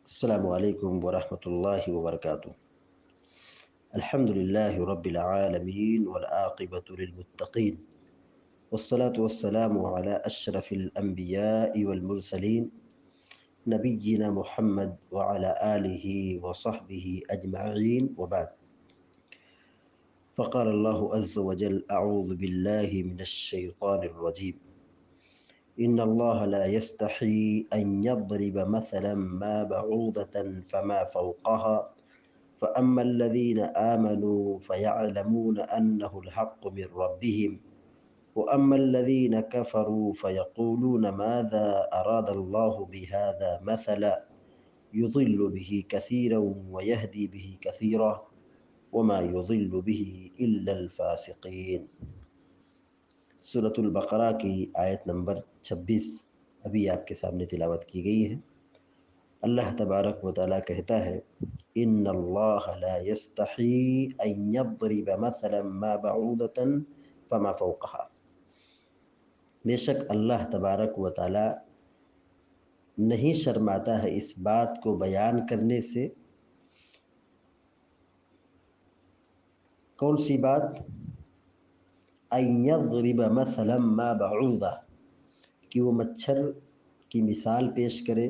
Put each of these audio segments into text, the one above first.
السلام عليكم ورحمة الله وبركاته. الحمد لله رب العالمين والعاقبة للمتقين، والصلاة والسلام على أشرف الأنبياء والمرسلين نبينا محمد وعلى آله وصحبه أجمعين، وبعد. فقال الله عز وجل: أعوذ بالله من الشيطان الرجيم. إن الله لا يستحي أن يضرب مثلا ما بعوضة فما فوقها فأما الذين آمنوا فيعلمون أنه الحق من ربهم وأما الذين كفروا فيقولون ماذا أراد الله بهذا مثلا يضل به كثيرا ويهدي به كثيرا وما يضل به إلا الفاسقين. سورة البقرہ کی آیت نمبر 26 ابھی آپ کے سامنے تلاوت کی گئی ہے۔ اللہ تبارک و تعالیٰ کہتا ہے: ان اللہ لا یستحی ان یضرب مثلا ما بعوضة فما فوقها۔ بے شک اللہ تبارک و تعالیٰ نہیں شرماتا ہے اس بات کو بیان کرنے سے۔ کون سی بات؟ ان یضرب مثلا ما بعوضة، کہ وہ مچھر کی مثال پیش کرے،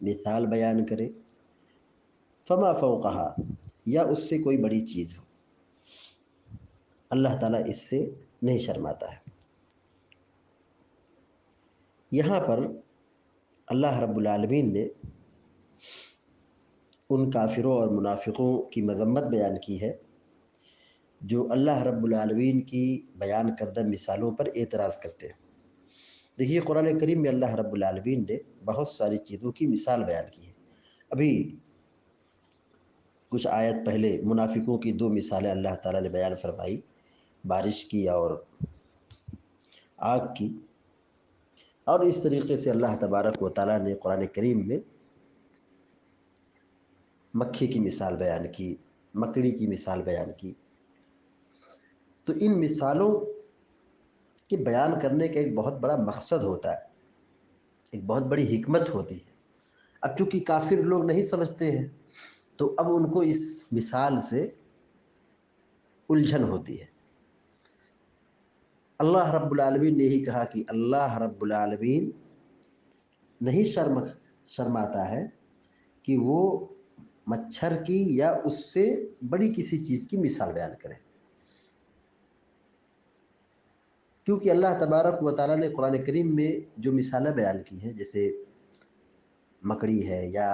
مثال بیان کرے، فما فوقها، یا اس سے کوئی بڑی چیز ہو۔ اللہ تعالیٰ اس سے نہیں شرماتا ہے۔ یہاں پر اللہ رب العالمین نے ان کافروں اور منافقوں کی مذمت بیان کی ہے جو اللہ رب العالمین کی بیان کردہ مثالوں پر اعتراض کرتے ہیں۔ دیکھیے، قرآن کریم میں اللہ رب العالمین نے بہت ساری چیزوں کی مثال بیان کی ہے۔ ابھی کچھ آیت پہلے منافقوں کی 2 مثالیں اللہ تعالیٰ نے بیان فرمائی، بارش کی اور آگ کی، اور اس طریقے سے اللہ تبارک و تعالیٰ نے قرآن کریم میں مکھی کی مثال بیان کی، مکڑی کی مثال بیان کی۔ تو ان مثالوں کے بیان کرنے کا ایک بہت بڑا مقصد ہوتا ہے، ایک بہت بڑی حکمت ہوتی ہے۔ اب چونکہ کافر لوگ نہیں سمجھتے ہیں تو اب ان کو اس مثال سے الجھن ہوتی ہے۔ اللہ رب العالمین نے یہی کہا کہ اللہ رب العالمین نہیں شرماتا ہے کہ وہ مچھر کی یا اس سے بڑی کسی چیز کی مثال بیان کرے، کیونکہ اللہ تبارک و تعالیٰ نے قرآن کریم میں جو مثالیں بیان کی ہیں، جیسے مکڑی ہے یا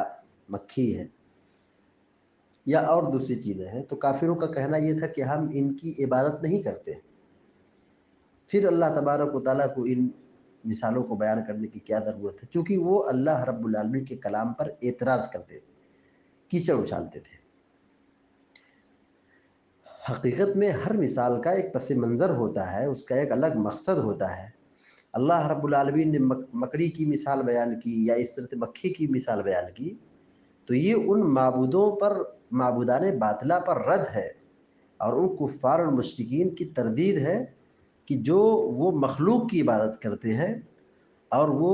مکھی ہے یا اور دوسری چیزیں ہیں، تو کافروں کا کہنا یہ تھا کہ ہم ان کی عبادت نہیں کرتے۔ پھر اللہ تبارک و تعالیٰ کو ان مثالوں کو بیان کرنے کی کیا ضرورت ہے؟ چونکہ وہ اللہ رب العالمین کے کلام پر اعتراض کرتے تھے، کیچڑ اچھالتے تھے۔ حقیقت میں ہر مثال کا ایک پس منظر ہوتا ہے، اس کا ایک الگ مقصد ہوتا ہے۔ اللہ رب العالمین نے مکڑی کی مثال بیان کی یا اس طرح سے مکھی کی مثال بیان کی، تو یہ ان معبودوں پر، معبودان باطلہ پر رد ہے، اور ان کفار اور مشرکین کی تردید ہے کہ جو وہ مخلوق کی عبادت کرتے ہیں اور وہ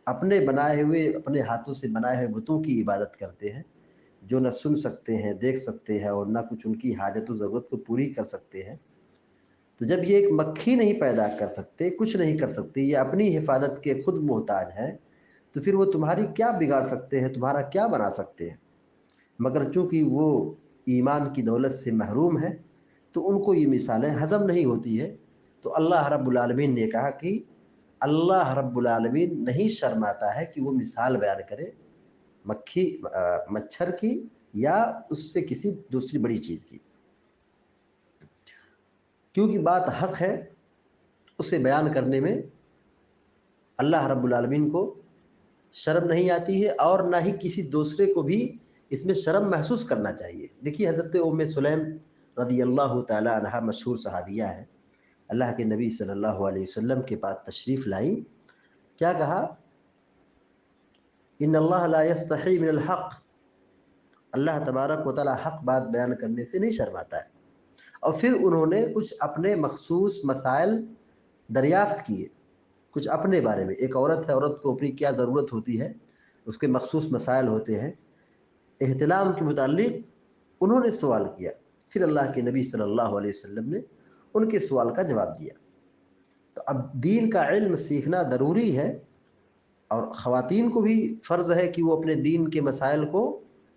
اپنے بنائے ہوئے، اپنے ہاتھوں سے بنائے ہوئے بتوں کی عبادت کرتے ہیں، جو نہ سن سکتے ہیں، دیکھ سکتے ہیں، اور نہ کچھ ان کی حاجت و ضرورت کو پوری کر سکتے ہیں۔ تو جب یہ ایک مکھی نہیں پیدا کر سکتے، کچھ نہیں کر سکتے، یہ اپنی حفاظت کے خود محتاج ہیں، تو پھر وہ تمہاری کیا بگاڑ سکتے ہیں، تمہارا کیا بنا سکتے ہیں؟ مگر چونکہ وہ ایمان کی دولت سے محروم ہے تو ان کو یہ مثالیں ہضم نہیں ہوتی ہے، تو اللہ رب العالمین نے کہا کہ اللہ رب العالمین نہیں شرماتا ہے کہ وہ مثال بیان کرے مچھر کی یا اس سے کسی دوسری بڑی چیز کی، کیونکہ بات حق ہے، اسے بیان کرنے میں اللہ رب العالمین کو شرم نہیں آتی ہے، اور نہ ہی کسی دوسرے کو بھی اس میں شرم محسوس کرنا چاہیے۔ دیکھیے، حضرت سلیم رضی اللہ تعالی عنہ مشہور صحابیہ ہے، اللہ کے نبی صلی اللہ علیہ وسلم کے پاس تشریف لائی، کیا کہا؟ ان اللہ لا یستحی من الحق، اللہ تبارک و تعالی حق بات بیان کرنے سے نہیں شرماتا ہے۔ اور پھر انہوں نے کچھ اپنے مخصوص مسائل دریافت کیے، کچھ اپنے بارے میں۔ ایک عورت ہے، عورت کو اپنی کیا ضرورت ہوتی ہے، اس کے مخصوص مسائل ہوتے ہیں، احتلام کے متعلق انہوں نے سوال کیا، پھر اللہ کے نبی صلی اللہ علیہ وسلم نے ان کے سوال کا جواب دیا۔ تو اب دین کا علم سیکھنا ضروری ہے، اور خواتین کو بھی فرض ہے کہ وہ اپنے دین کے مسائل کو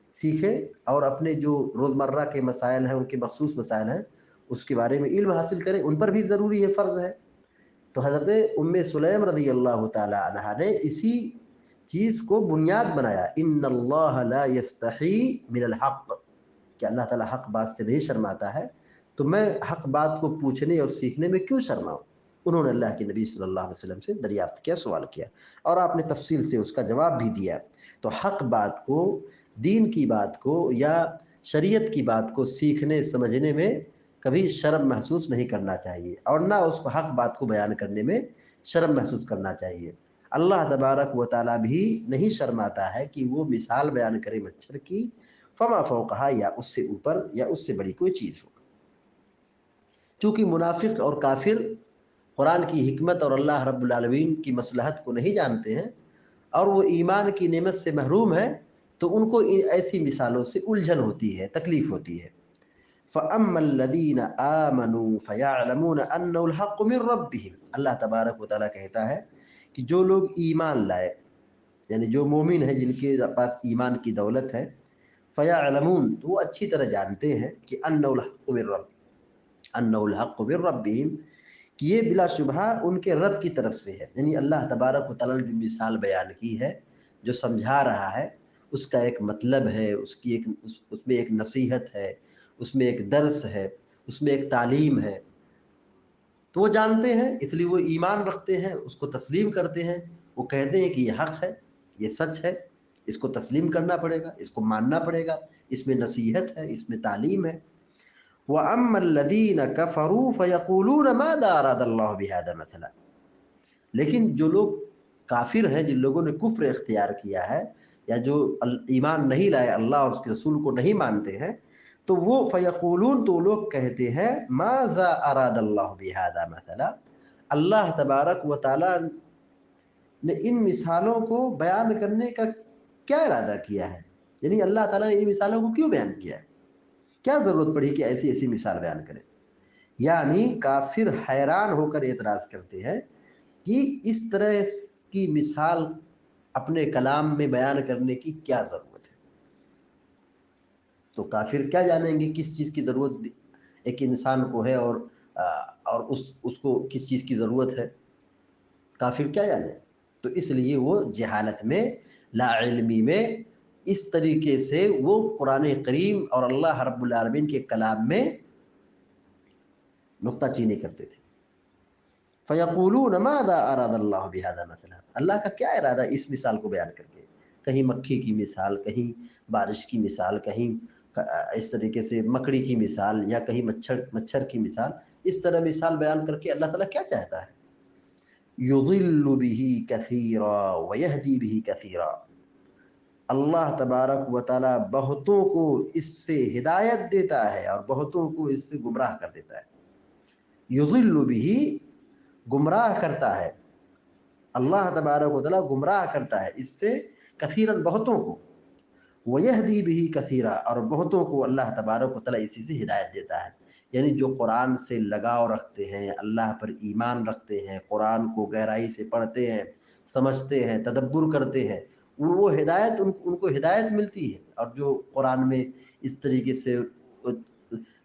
سیکھیں، اور اپنے جو روزمرہ کے مسائل ہیں، ان کے مخصوص مسائل ہیں، اس کے بارے میں علم حاصل کریں، ان پر بھی ضروری ہے، فرض ہے۔ تو حضرت ام سلیم رضی اللہ تعالی عنہا نے اسی چیز کو بنیاد بنایا، ان اللہ لا یستحی من الحق، کہ اللہ تعالیٰ حق بات سے نہیں شرماتا ہے، تو میں حق بات کو پوچھنے اور سیکھنے میں کیوں شرماؤں؟ انہوں نے اللہ کے نبی صلی اللہ علیہ وسلم سے دریافت کیا، سوال کیا، اور آپ نے تفصیل سے اس کا جواب بھی دیا۔ تو حق بات کو، دین کی بات کو یا شریعت کی بات کو سیکھنے سمجھنے میں کبھی شرم محسوس نہیں کرنا چاہیے، اور نہ اس کو حق بات کو بیان کرنے میں شرم محسوس کرنا چاہیے۔ اللہ تبارک و تعالیٰ بھی نہیں شرماتا ہے کہ وہ مثال بیان کرے مچھر کی، فما فوقہا، یا اس سے اوپر یا اس سے بڑی کوئی چیز ہو۔ چونکہ منافق اور کافر قرآن کی حکمت اور اللہ رب العالمین کی مصلحت کو نہیں جانتے ہیں، اور وہ ایمان کی نعمت سے محروم ہے، تو ان کو ایسی مثالوں سے الجھن ہوتی ہے، تکلیف ہوتی ہے۔ فَأَمَّا الَّذِينَ آمَنُوا فَيَعْلَمُونَ أَنَّهُ الْحَقُّ مِنْ رَبِّهِمْ، اللہ تبارک و تعالیٰ کہتا ہے کہ جو لوگ ایمان لائے، یعنی جو مومن ہیں، جن کے پاس ایمان کی دولت ہے، فَيَعْلَمُونَ، تو وہ اچھی طرح جانتے ہیں کہ أَنَّهُ الْحَقُّ مِنْ رَبِّهِمْ، أَنَّهُ الْحَقُّ مِنْ رَبِّهِمْ، کہ یہ بلا شبہ ان کے رب کی طرف سے ہے۔ یعنی اللہ تبارک و تعالیٰ نے جو مثال بیان کی ہے، جو سمجھا رہا ہے، اس کا ایک مطلب ہے، اس میں ایک نصیحت ہے، اس میں ایک درس ہے، اس میں ایک تعلیم ہے، تو وہ جانتے ہیں، اس لیے وہ ایمان رکھتے ہیں، اس کو تسلیم کرتے ہیں، وہ کہتے ہیں کہ یہ حق ہے، یہ سچ ہے، اس کو تسلیم کرنا پڑے گا، اس کو ماننا پڑے گا، اس میں نصیحت ہے، اس میں تعلیم ہے۔ وَأَمَّا الَّذِينَ كَفَرُوا فَيَقُولُونَ مَاذَا أَرَادَ اللَّهُ بِهَذَا مَثَلًا، لیکن جو لوگ کافر ہیں، جن لوگوں نے کفر اختیار کیا ہے، یا جو ایمان نہیں لائے، اللہ اور اس کے رسول کو نہیں مانتے ہیں، تو وہ فیقولون، تو لوگ کہتے ہیں ماذا اراد اللہ بہذا مثلا، اللہ تبارک و تعالیٰ نے ان مثالوں کو بیان کرنے کا کیا ارادہ کیا ہے، یعنی اللہ تعالیٰ نے ان مثالوں کو کیوں بیان کیا ہے، کیا ضرورت پڑی کہ ایسی ایسی مثال بیان کریں؟ یعنی کافر حیران ہو کر اعتراض کرتے ہیں کہ اس طرح کی مثال اپنے کلام میں بیان کرنے کی کیا ضرورت ہے؟ تو کافر کیا جانیں گے کس چیز کی ضرورت ایک انسان کو ہے، اور اس کو کس چیز کی ضرورت ہے، کافر کیا جانے؟ تو اس لیے وہ جہالت میں، لا علمی میں، اس طریقے سے وہ قرآن کریم اور اللہ رب العالمین کے کلام میں نکتہ چینی کرتے تھے۔ فَيَقُولُونَ مَاذَا أَرَادَ اللَّهُ بِهَذَا مَثَلًا، اللہ کا کیا ارادہ اس مثال کو بیان کر کے؟ کہیں مکھی کی مثال، کہیں بارش کی مثال، کہیں اس طریقے سے مکڑی کی مثال، یا کہیں مچھر کی مثال، اس طرح مثال بیان کر کے اللہ تعالیٰ کیا چاہتا ہے؟ يُضِلُّ بِهِ كَثِيرًا وَيَهْدِي بِهِ كَثِيرًا، اللہ تبارک و تعالیٰ بہتوں کو اس سے ہدایت دیتا ہے، اور بہتوں کو اس سے گمراہ کر دیتا ہے۔ يُضِلُّ بِهِ، گمراہ کرتا ہے، اللہ تبارک و تعالیٰ گمراہ کرتا ہے اس سے کثیراً، بہتوں کو، وَيَهْدِي بِهِ كَثِيرًا، اور بہتوں کو اللہ تبارک و تعالیٰ اسی سے ہدایت دیتا ہے۔ یعنی جو قرآن سے لگاؤ رکھتے ہیں، اللہ پر ایمان رکھتے ہیں، قرآن کو گہرائی سے پڑھتے ہیں، سمجھتے ہیں، تدبر کرتے ہیں، وہ ہدایت، ان کو ہدایت ملتی ہے۔ اور جو قرآن میں اس طریقے سے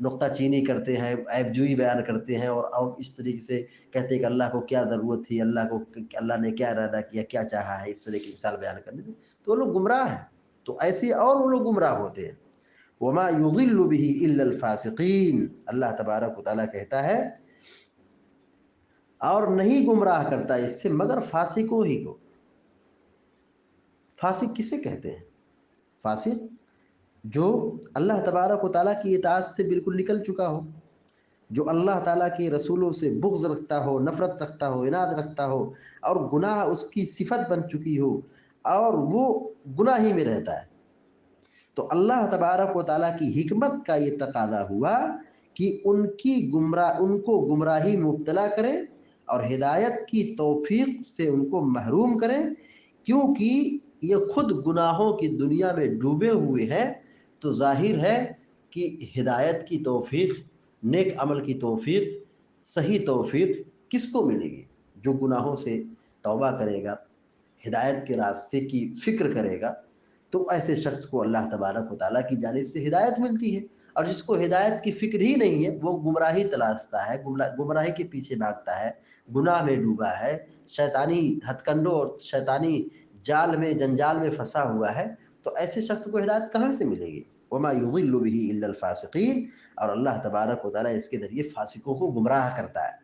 نقطہ چینی کرتے ہیں، عیب جوئی بیان کرتے ہیں، اور اس طریقے سے کہتے ہیں کہ اللہ کو کیا ضرورت تھی، اللہ نے کیا ارادہ کیا، کیا چاہا ہے، اس طرح کی مثال بیان کرنے سے، تو وہ لوگ گمراہ ہیں۔ تو ایسے اور وہ لوگ گمراہ ہوتے ہیں۔ وَمَا يُضِلُّ بِهِ إِلَّا الْفَاسِقِينَ، اللہ تبارک و تعالیٰ کہتا ہے، اور نہیں گمراہ کرتا اس سے مگر فاسقوں ہی کو۔ فاسق کسے کہتے ہیں؟ فاسق جو اللہ تبارک و تعالیٰ کی اطاعت سے بالکل نکل چکا ہو، جو اللہ تعالیٰ کے رسولوں سے بغض رکھتا ہو، نفرت رکھتا ہو، عناد رکھتا ہو، اور گناہ اس کی صفت بن چکی ہو، اور وہ گناہ ہی میں رہتا ہے۔ تو اللہ تبارک و تعالیٰ کی حکمت کا یہ تقاضا ہوا کہ ان کو گمراہی مبتلا کریں، اور ہدایت کی توفیق سے ان کو محروم کریں، کیونکہ یہ خود گناہوں کی دنیا میں ڈوبے ہوئے ہیں، تو ظاہر ہے کہ ہدایت کی توفیق، نیک عمل کی توفیق، صحیح توفیق کس کو ملے گی؟ جو گناہوں سے توبہ کرے گا، ہدایت کے راستے کی فکر کرے گا، تو ایسے شخص کو اللہ تبارک و تعالیٰ کی جانب سے ہدایت ملتی ہے۔ اور جس کو ہدایت کی فکر ہی نہیں ہے، وہ گمراہی تلاشتا ہے، گمراہی کے پیچھے بھاگتا ہے، گناہ میں ڈوبا ہے، شیطانی ہتھ کنڈوں اور شیطانی جال میں، جنجال میں پھنسا ہوا ہے، تو ایسے شخص کو ہدایت کہاں سے ملے گی؟ وما یضل به الا الفاسقین، اور اللہ تبارک و تعالیٰ اس کے ذریعے فاسقوں کو گمراہ کرتا ہے۔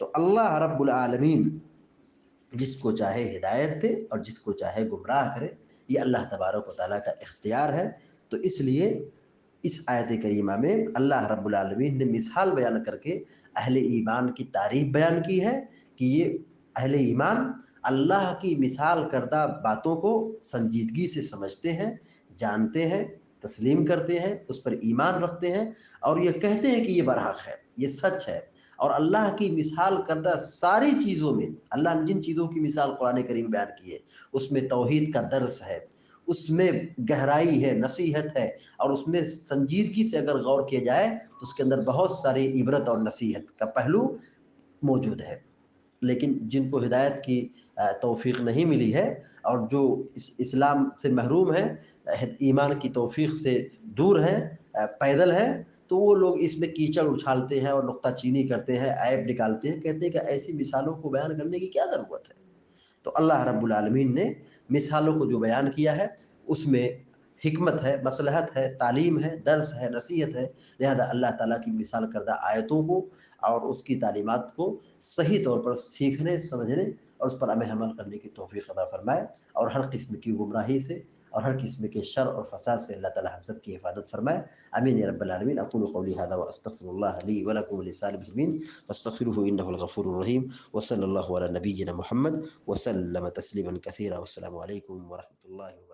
تو اللہ رب العالمین جس کو چاہے ہدایت دے اور جس کو چاہے گمراہ کرے، یہ اللہ تبارک و تعالیٰ کا اختیار ہے۔ تو اس لیے اس آیت کریمہ میں اللہ رب العالمین نے مثال بیان کر کے اہل ایمان کی تعریف بیان کی ہے کہ یہ اہل ایمان اللہ کی مثال کردہ باتوں کو سنجیدگی سے سمجھتے ہیں، جانتے ہیں، تسلیم کرتے ہیں، اس پر ایمان رکھتے ہیں، اور یہ کہتے ہیں کہ یہ برحق ہے، یہ سچ ہے۔ اور اللہ کی مثال کردہ ساری چیزوں میں، اللہ نے جن چیزوں کی مثال قرآن کریم بیان کی ہے، اس میں توحید کا درس ہے، اس میں گہرائی ہے، نصیحت ہے، اور اس میں سنجیدگی سے اگر غور کیا جائے تو اس کے اندر بہت ساری عبرت اور نصیحت کا پہلو موجود ہے۔ لیکن جن کو ہدایت کی توفیق نہیں ملی ہے، اور جو اسلام سے محروم ہے، ایمان کی توفیق سے دور ہیں، پیدل ہیں، تو وہ لوگ اس میں کیچڑ اچھالتے ہیں اور نکتہ چینی کرتے ہیں، عیب نکالتے ہیں، کہتے ہیں کہ ایسی مثالوں کو بیان کرنے کی کیا ضرورت ہے؟ تو اللہ رب العالمین نے مثالوں کو جو بیان کیا ہے اس میں حکمت ہے، مصلحت ہے، تعلیم ہے، درس ہے، نصیحت ہے، لہذا اللہ تعالیٰ کی مثال کردہ آیتوں کو اور اس کی تعلیمات کو صحیح طور پر سیکھنے، سمجھنے اور اس پر عمل کرنے کی توفیق عطا فرمائے، اور ہر قسم کی گمراہی سے اور ہر قسم کے شر اور فساد سے اللہ تعالیٰ ہم سب کی حفاظت فرمائے، آمین یا رب العالمین۔ اقول قولی هذا واستغفر الله لي ولكم ولسائر المسلمين فاستغفروه انه الغفور الرحيم، وصلى الله على نبينا محمد وسلم تسليما كثيرا، والسلام عليكم ورحمة الله وبركاته۔